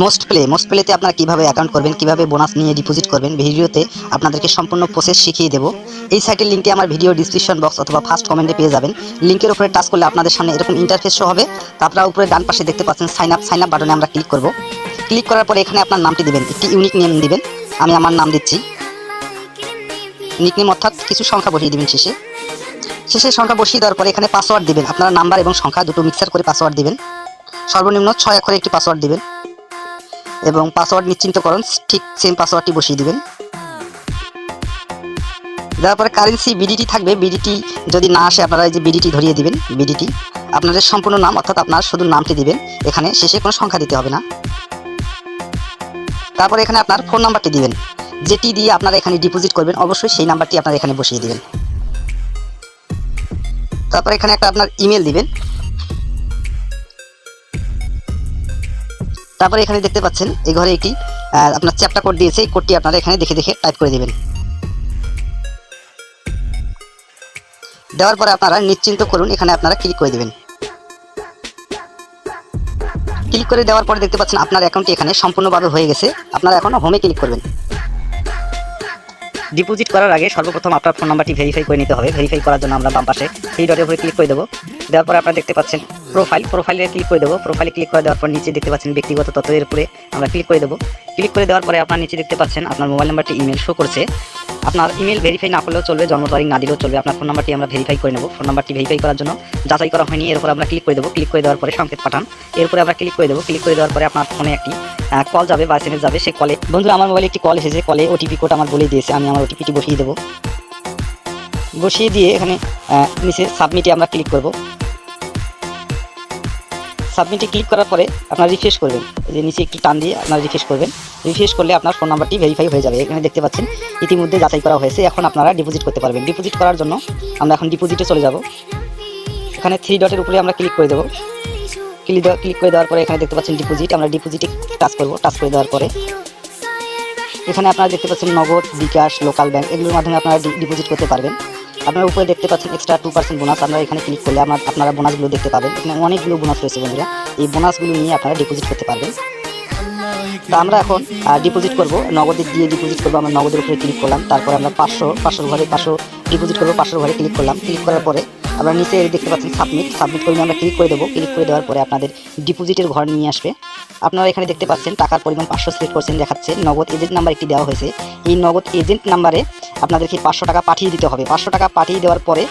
Most প্লেতে আপনারা কিভাবে অ্যাকাউন্ট করবেন, কিভাবে বোনাস নিয়ে ডিপোজিট করবেন, ভিডিওতে আপনাদেরকে সম্পূর্ণ প্রসেস শিখিয়ে দেবো। এই সাইটের লিঙ্কটি আমার ভিডিও ডিসক্রিপশন বক্স অথবা ফার্স্ট কমেন্টে পেয়ে যাবেন। লিঙ্কের উপরে টাচ করলে আপনাদের সামনে এরকম ইন্টারফেস শো হবে। তারপরে উপরে ডান পাশে দেখতে পাচ্ছেন সাইন আপ বাটনে আমরা ক্লিক করব। ক্লিক করার পরে এখানে আপনার নামটি দিবেন, একটি ইউনিক নেম দিবেন। আমি আমার নাম দিচ্ছি। নিকনেম অর্থাৎ কিছু সংখ্যা বসিয়ে দিবেন শেষে সংখ্যা বসিয়ে দেওয়ার পরে এখানে পাসওয়ার্ড দিবেন। আপনারা নাম্বার এবং সংখ্যা দুটো মিক্সার করে পাসওয়ার্ড দিবেন। সর্বনিম্ন 6 অক্ষরের একটি পাসওয়ার্ড দিবেন এবং পাসওয়ার্ড নিশ্চিন্তকরণ ঠিক সেম পাসওয়ার্ডটি বসিয়ে দিবেন। দেওয়ার পরে কারেন্সি বিডিটি থাকবে, বিডিটি যদি না আসে আপনারা এই যে বিডিটি ধরিয়ে দিবেন। বিডিটি আপনাদের সম্পূর্ণ নাম অর্থাৎ আপনার শুধু নামটি দিবেন, এখানে শেষে কোনো সংখ্যা দিতে হবে না। তারপরে এখানে আপনার ফোন নাম্বারটি দিবেন, যেটি দিয়ে আপনারা এখানে ডিপোজিট করবেন অবশ্যই সেই নাম্বারটি আপনারা এখানে বসিয়ে দিবেন। তারপরে এখানে একটা আপনার ইমেল দিবেন। তারপরে এখানে দেখতে পাচ্ছেন এই ঘরে একটি আপনার চ্যাপ্টার কোড দিয়েছে, এই কোডটি আপনারা এখানে দেখে দেখে টাইপ করে দিবেন। দেওয়ার পরে আপনারা নিশ্চিন্ত করুন, এখানে আপনারা ক্লিক করে দেবেন। ক্লিক করে দেওয়ার পরে দেখতে পাচ্ছেন আপনার অ্যাকাউন্টটি এখানে সম্পূর্ণভাবে হয়ে গেছে। আপনারা এখন হোমে ক্লিক করবেন। ডিপোজিট করার আগে সর্বপ্রথম আপনার ফোন নাম্বারটি ভেরিফাই করে নিতে হবে। ভেরিফাই করার জন্য আমরা বাম পাশে থ্রি ডটের উপরে ক্লিক করে দেবো। দেওয়ার পরে আপনারা দেখতে পাচ্ছেন প্রোফাইলে ক্লিক করে দেবো। প্রোফাইলে ক্লিক করে দেওয়ার পর নিচে দেখতে পাচ্ছেন ব্যক্তিগত তথ্যের উপরে আমরা ক্লিক করে দেবো। ক্লিক করে দেওয়ার পরে আপনার নিচে দেখতে পাচ্ছেন আপনার মোবাইল নাম্বারটি ইমেল শো করছে। আপনার ইমেল ভেরিফাই না করলেও চলবে, জন্ম তারিখ না দিলেও চলবে। আপনার ফোন নাম্বারটি আমরা ভেরিফাই করে নেব। ফোন নাম্বারটি ভেরিফাই করার জন্য যাচাই করা হয়নি, এর উপর আমরা ক্লিক করে দেবো। ক্লিক করে দেওয়ার পরে সংকেত পাঠান, এরপরে আমরা ক্লিক করে দেবো। ক্লিক করে দেওয়ার পরে আপনার ফোনে একটি কল যাবে বা এসএমএস যাবে। সেই কলে বন্ধুরা আমার মোবাইলে একটি কল এসেছে, কলে ওটিপি কোড আমার বলে দিয়েছে। আমি আমার ওটিপিটি বসিয়ে দেবো। বসিয়ে দিয়ে এখানে নিচে সাবমিটে আমরা ক্লিক করব। সাবমিটে ক্লিক করার পরে আপনারা রিফ্রেশ করবেন, এই যে নিচে একটি টান দিয়ে আপনারা রিফ্রেশ করবেন। রিফ্রেশ করলে আপনার ফোন নাম্বারটি ভেরিফাই হয়ে যাবে। এখানে দেখতে পাচ্ছেন ইতিমধ্যে যাচাই করা হয়েছে। এখন আপনারা ডিপোজিট করতে পারবেন। ডিপোজিট করার জন্য আমরা এখন ডিপোজিটে চলে যাব। এখানে থ্রি ডটের উপরে আমরা ক্লিক করে দেবো। ক্লিক করে দেওয়ার পরে এখানে দেখতে পাচ্ছেন ডিপোজিট, আমরা ডিপোজিটে টাচ করব। টাচ করে দেওয়ার পরে এখানে আপনারা দেখতে পাচ্ছেন নগদ, বিকাশ, লোকাল ব্যাংক এগুলোর মাধ্যমে আপনারা ডিপোজিট করতে পারবেন। আপনারা উপরে দেখতে পাচ্ছেন এক্সট্রা 2% বোনাস। আপনারা এখানে ক্লিক করলে আপনারা বোনাসগুলো দেখতে পাবেন। এখানে অনেকগুলো বোনাস রয়েছে বন্ধুরা, এই বোনাসগুলো নিয়ে আপনারা ডিপোজিট করতে পারবেন। তো আমরা এখন ডিপোজিট করব, নগদে দিয়ে ডিপোজিট করবো। আমরা নগদের উপরে ক্লিক করলাম। তারপরে আমরা 500 ঘরে 500 ডিপোজিট করবো। 500 ঘরে ক্লিক করলাম। ক্লিক করার পরে আমরা নিচে দেখতে পাচ্ছেন সাবমিট করে আমরা ক্লিক করে দেবো। ক্লিক করে দেওয়ার পরে আপনাদের ডিপোজিটের ঘর নিয়ে আসবে। আপনারা এখানে দেখতে পাচ্ছেন টাকার পরিমাণ 500% দেখাচ্ছে। নগদ এজেন্ট নাম্বার একটি দেওয়া হয়েছে। এই নগদ এজেন্ট নাম্বারে আপনাদেরকে 500 টাকা পাঠিয়ে দিতে হবে। 500 টাকা পাঠিয়ে দেওয়ার পরে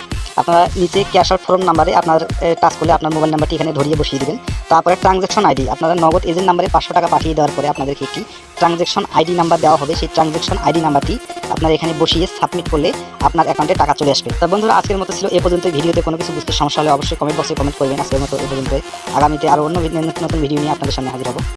আপনারা নিচে ক্যাশ আউট ফ্রম নাম্বারে আপনার টাচ করলে আপনার মোবাইল নাম্বারটি এখানে ধরিয়ে বসিয়ে দেবেন। তারপরে ট্রানজ্যাকশন আইডি, আপনারা নগদ এজেন্ট নাম্বারে 500 টাকা পাঠিয়ে দেওয়ার পরে আপনাদেরকে একটি ট্রানজ্যাকশন আইডি নাম্বার দেওয়া হবে। সেই ট্রানজ্যাকশন আইডি নাম্বারটি আপনারা এখানে বসিয়ে সাবমিট করলে আপনার অ্যাকাউন্টে টাকা চলে আসবে। তো বন্ধুরা আজকের মতো ছিল এ পর্যন্ত। ভিডিওতে কোনো কিছু বুঝতে সমস্যা হলে অবশ্যই কমেন্ট বক্সে কমেন্ট করবেন। আজকের মতো এ পর্যন্ত। আগামীতে আরও অন্য নতুন ভিডিও নিয়ে আপনাদের সামনে হাজির হব।